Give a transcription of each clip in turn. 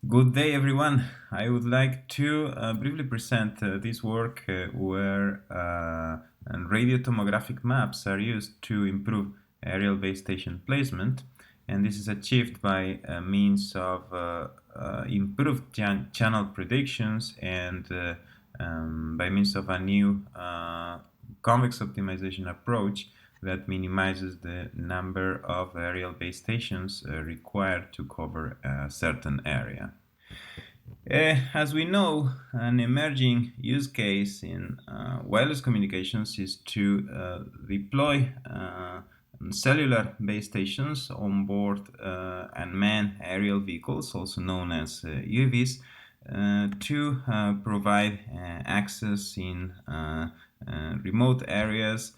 Good day, everyone. I would like to briefly present this work where radio tomographic maps are used to improve aerial base station placement, and this is achieved by means of improved channel predictions and by means of a new convex optimization approach that minimizes the number of aerial base stations required to cover a certain area. As we know, an emerging use case in wireless communications is to deploy cellular base stations on board unmanned aerial vehicles, also known as UAVs, to provide access in remote areas,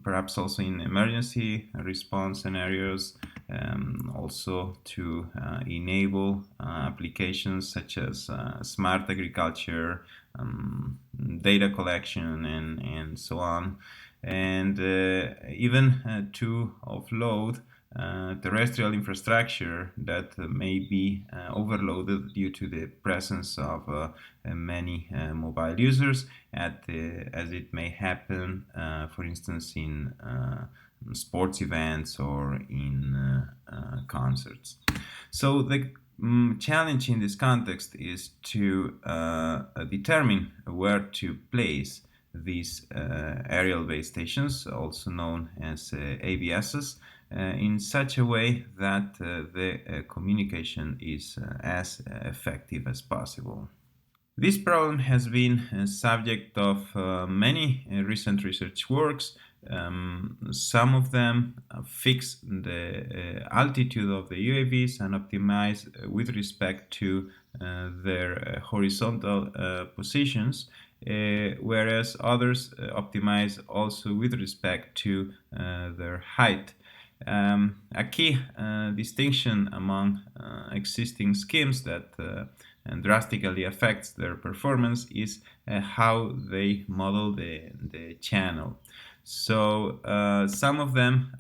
perhaps also in emergency response scenarios, also to enable applications such as smart agriculture, data collection, and so on, and even to offload terrestrial infrastructure that may be overloaded due to the presence of many mobile users, as it may happen, for instance, in sports events or in concerts. So the challenge in this context is to determine where to place these aerial base stations, also known as ABSs, in such a way that the communication is as effective as possible. This problem has been a subject of many recent research works. Some of them fix the altitude of the UAVs and optimize with respect to their horizontal positions, whereas others optimize also with respect to their height. A key distinction among existing schemes that drastically affects their performance is how they model the channel. So some of them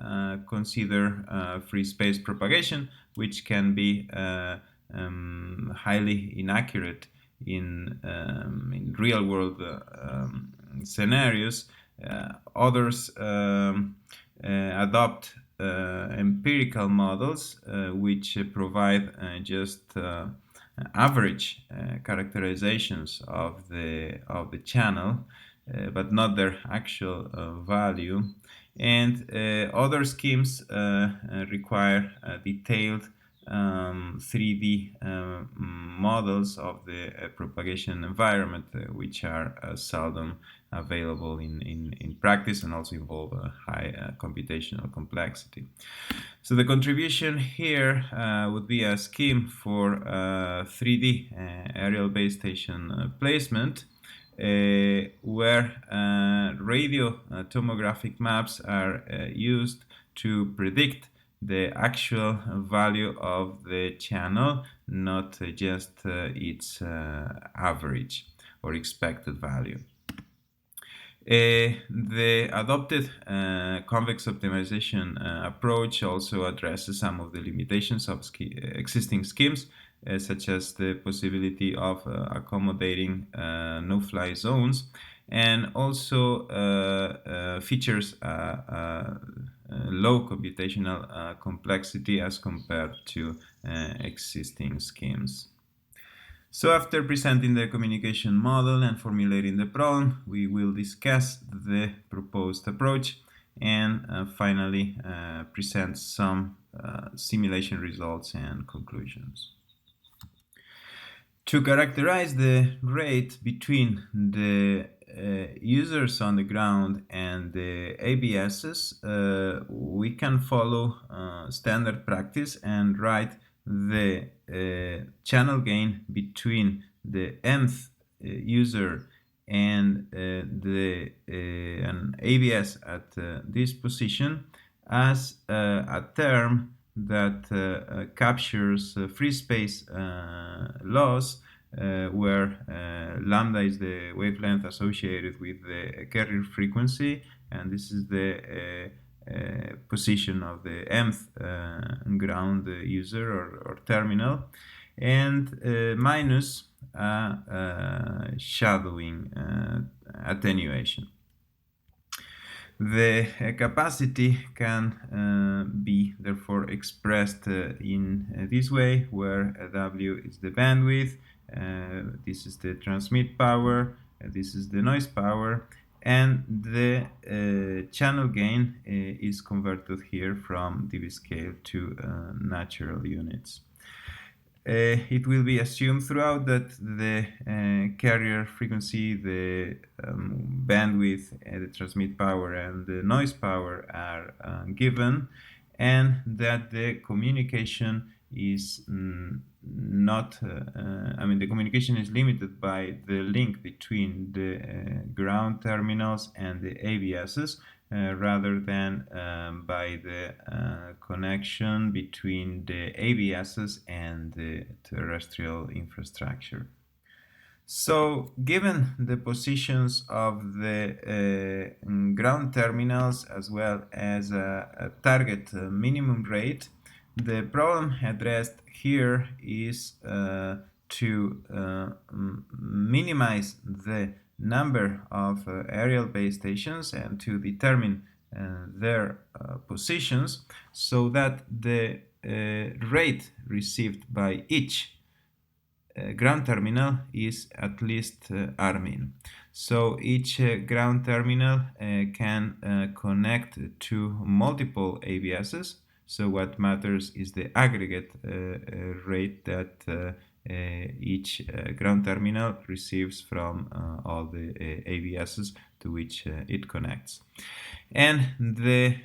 consider free space propagation, which can be highly inaccurate in real world scenarios. Others adopt empirical models which provide just average characterizations of the channel, but not their actual value. And other schemes require detailed 3D models of the propagation environment, which are seldom available in practice and also involve a high computational complexity. So the contribution here would be a scheme for 3D aerial base station placement, where radio tomographic maps are used to predict the actual value of the channel, not just its average or expected value. The adopted convex optimization approach also addresses some of the limitations of existing schemes, such as the possibility of accommodating no-fly zones, and also features low computational complexity as compared to existing schemes. So after presenting the communication model and formulating the problem, we will discuss the proposed approach and finally present some simulation results and conclusions. To characterize the rate between the users on the ground and the ABSs, we can follow standard practice and write the channel gain between the mth user and an ABS at this position as a term that captures free space loss, where lambda is the wavelength associated with the carrier frequency, and this is the position of the mth ground user or terminal, and minus shadowing attenuation. The capacity can be therefore expressed in this way, where W is the bandwidth, this is the transmit power, this is the noise power, and the channel gain is converted here from dB scale to natural units. It will be assumed throughout that the carrier frequency, the bandwidth, the transmit power, and the noise power are given, and that the communication is not, the communication is limited by the link between the ground terminals and the ABSs, rather than by the connection between the ABSs and the terrestrial infrastructure. So, given the positions of the ground terminals as well as a target minimum rate, the problem addressed here is to minimize the number of aerial base stations and to determine their positions so that the rate received by each ground terminal is at least Rmin. So each ground terminal can connect to multiple ABSs. So what matters is the aggregate rate that each ground terminal receives from all the ABSs to which it connects. And the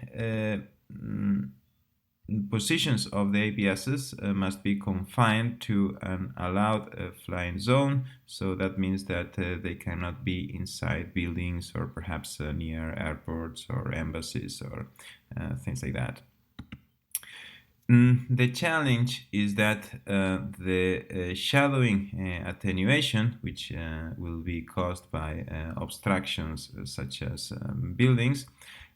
positions of the ABSs must be confined to an allowed flying zone, so that means that they cannot be inside buildings or perhaps near airports or embassies or things like that. The challenge is that the shadowing attenuation, which will be caused by obstructions such as buildings,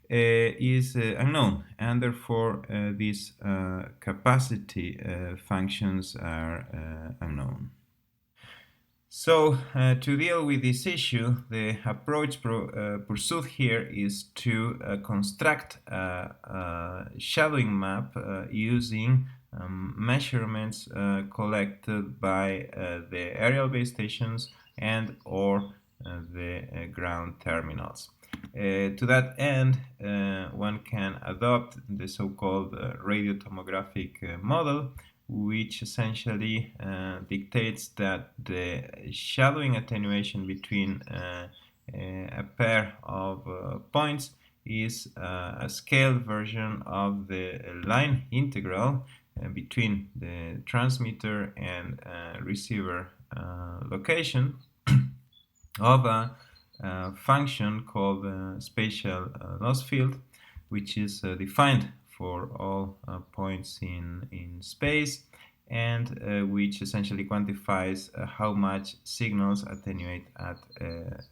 is unknown, and therefore these capacity functions are unknown. So to deal with this issue, the approach pursued here is to construct a shadowing map using measurements collected by the aerial base stations and or the ground terminals. To that end, one can adopt the so-called radio tomographic model, which essentially dictates that the shadowing attenuation between a pair of points is a scaled version of the line integral between the transmitter and receiver location of a function called spatial loss field, which is defined for all points in space, and which essentially quantifies how much signals attenuate at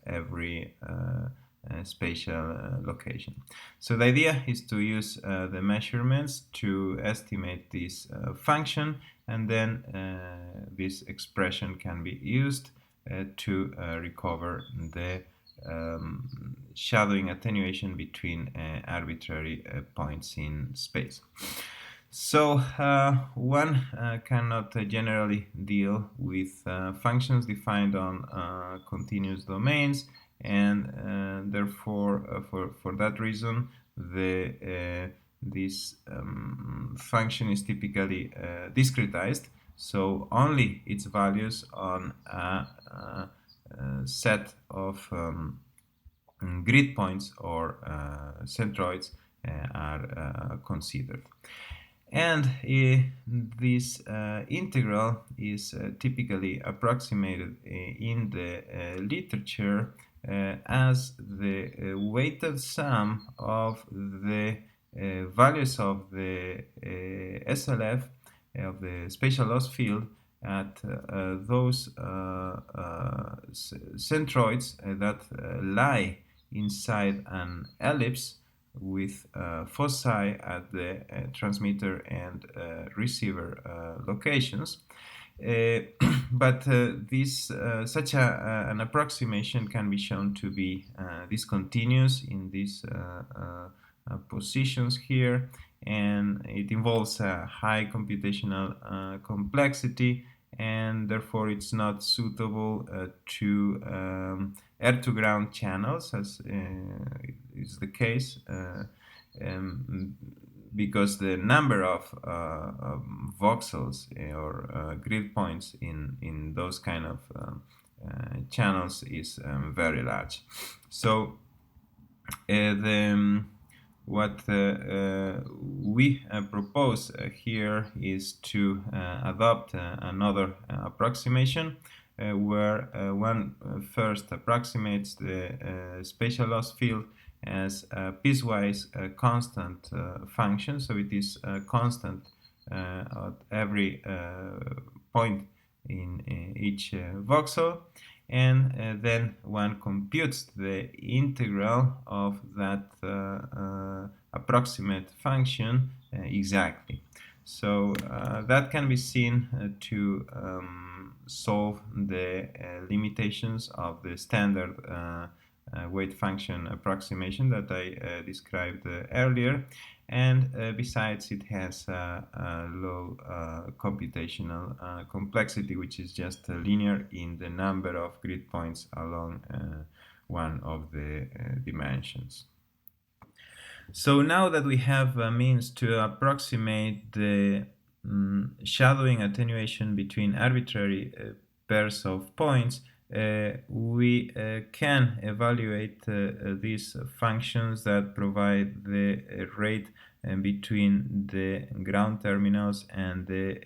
every spatial location. So the idea is to use the measurements to estimate this function, and then this expression can be used to recover the shadowing attenuation between arbitrary points in space. So one cannot generally deal with functions defined on continuous domains, and therefore for that reason this function is typically discretized, so only its values on a set of grid points or centroids are considered. And this integral is typically approximated in the literature as the weighted sum of the values of the SLF, of the spatial loss field, at those centroids that lie inside an ellipse with foci at the transmitter and receiver locations, But an approximation can be shown to be discontinuous in these positions here, and it involves a high computational complexity, and therefore it's not suitable to air-to-ground channels, as is the case, because the number of voxels or grid points in those kind of channels is very large. So what we propose here is to adopt another approximation where one first approximates the spatial loss field as a piecewise constant function, so it is constant at every point in each voxel, and then one computes the integral of that approximate function exactly. So that can be seen to solve the limitations of the standard weight function approximation that I described earlier, and besides it has a low computational complexity, which is just linear in the number of grid points along one of the dimensions. So now that we have a means to approximate the shadowing attenuation between arbitrary pairs of points, we can evaluate these functions that provide the rate between the ground terminals and the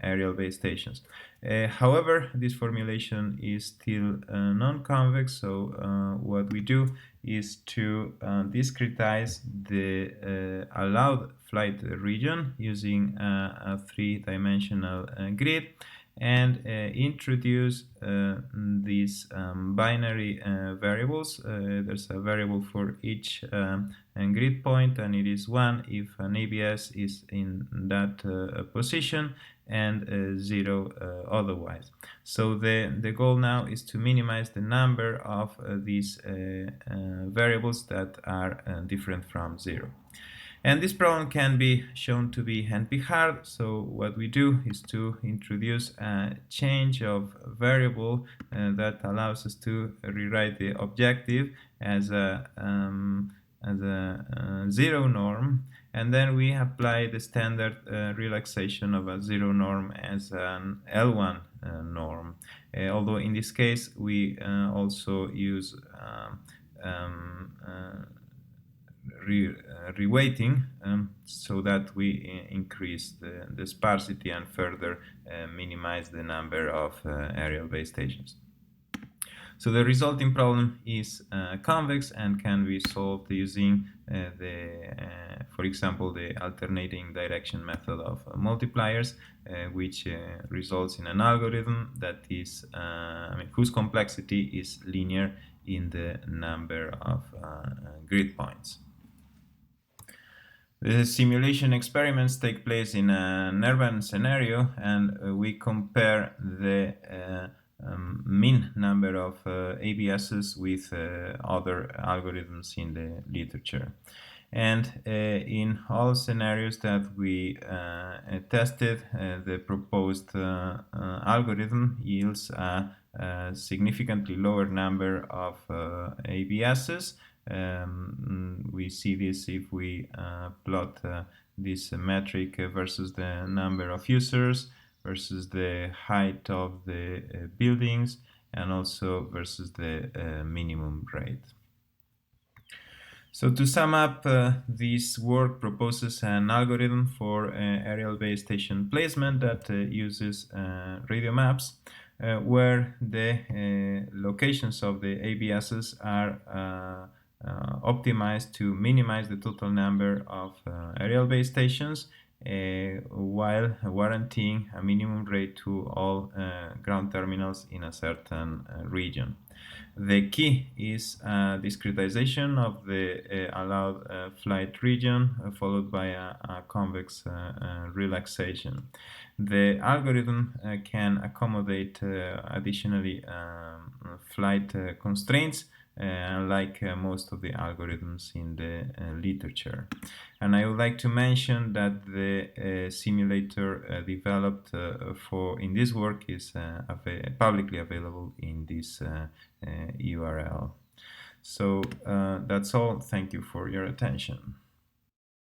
aerial base stations. However, this formulation is still non-convex, so what we do is to discretize the allowed flight region using a three-dimensional grid, and introduce these binary variables. There's a variable for each grid point, and it is 1 if an ABS is in that position, and 0 otherwise. So the goal now is to minimize the number of these variables that are different from 0. And this problem can be shown to be NP-hard, so what we do is to introduce a change of variable that allows us to rewrite the objective as a 0 norm, and then we apply the standard relaxation of a 0 norm as an L1 norm. Although in this case we also use reweighting so that we increase the sparsity and further minimize the number of aerial base stations. So the resulting problem is convex and can be solved using for example, the alternating direction method of multipliers, which results in an algorithm that is, whose complexity is linear in the number of grid points. The simulation experiments take place in an urban scenario, and we compare the mean number of ABSs with other algorithms in the literature. And in all scenarios that we tested, the proposed algorithm yields a significantly lower number of ABSs. We see this if we plot this metric versus the number of users, versus the height of the buildings, and also versus the minimum rate. So to sum up, this work proposes an algorithm for aerial base station placement that uses radio maps, where the locations of the ABSs are optimized to minimize the total number of aerial base stations, while guaranteeing a minimum rate to all ground terminals in a certain region. The key is discretization of the allowed flight region, followed by a convex relaxation. The algorithm can accommodate additionally flight constraints, unlike most of the algorithms in the literature. And I would like to mention that the simulator developed for in this work is publicly available in this URL. So that's all. Thank you for your attention.